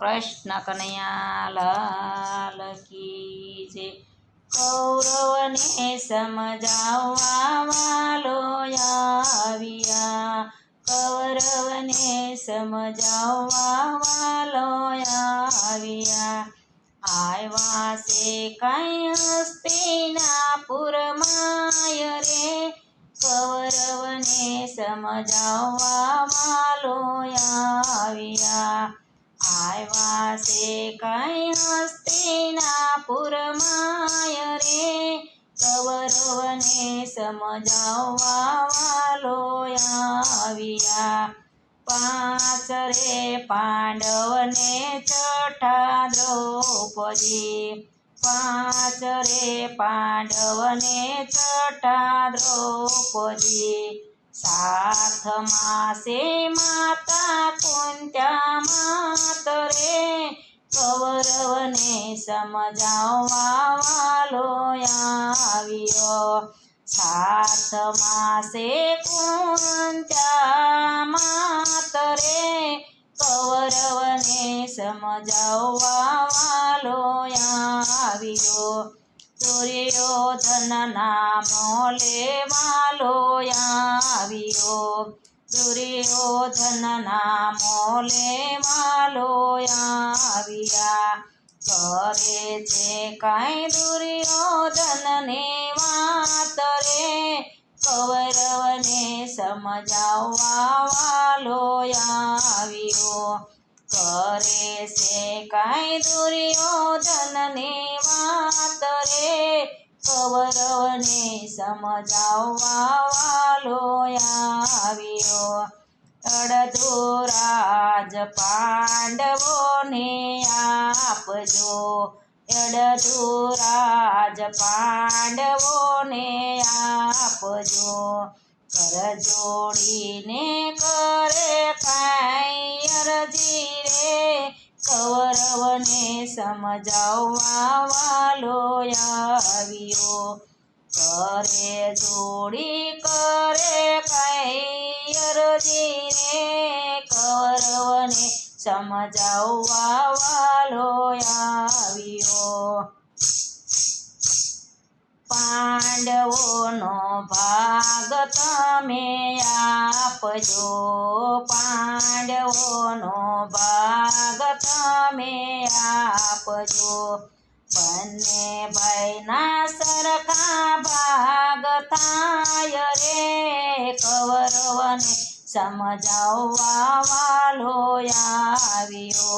કૃષ્ણ કનૈયા લાલ કી જય। કૌરવને સમજાવવા વાલો આવ્યા, કૌરવને સમજાવવા વાલો આવ્યા। આવ્યા છે કઈ હસ્તિનાપુરમાં રે, કૌરવને સમજાવવા વાલો આવ્યા। આવ્યા છે કઈ હસ્તિનાપુરમાં રે, કૌરવને સમજાવવા વાલો આવ્યા। પાંચ રે પાંડવને છઠ્ઠા દ્રૌપદી, પાંચ રે પાંડવને છઠ્ઠા દ્રૌપદી। સાથમાં છે માતા કુંત્યા માત રે, કૌરવને સમજાવવા વાલો આવ્યો। સાથમાં છે કુંત્યા માત રે, કૌરવને સમજાવવા વાલો આવ્યો। દુર્યોધનના મોલે વાલો આવ્યો, દુર્યોધનના મોલે વાલો આવ્યા। કરે છે કઈ દુર્યોધનને વાત રે, કૌરવને સમજાવવા વાલો આવ્યો। કરે છે કઈ દુર્યોધનને વાત રે, કૌરવને સમજાવવા વાલો આવ્યો। અડધો રાજ પાંડવોને આપજો, અડધો રાજ પાંડવોને આપજો। કરજોડીને કરે કઈ અરજી રે, કૌરવને સમજાવવા વાલો આવ્યો। કરે જોડી કરે કઈ અરજી રે, કૌરવને સમજાવવા વાલો આવ્યો। પાંડવોનો ભાગ તમે આપજો, પાંડવોનો ભાગ તમે આપજો। બંને ભાઈના સરખા ભાગ થાય રે, કૌરવને સમજાવવા વાલો આવ્યો।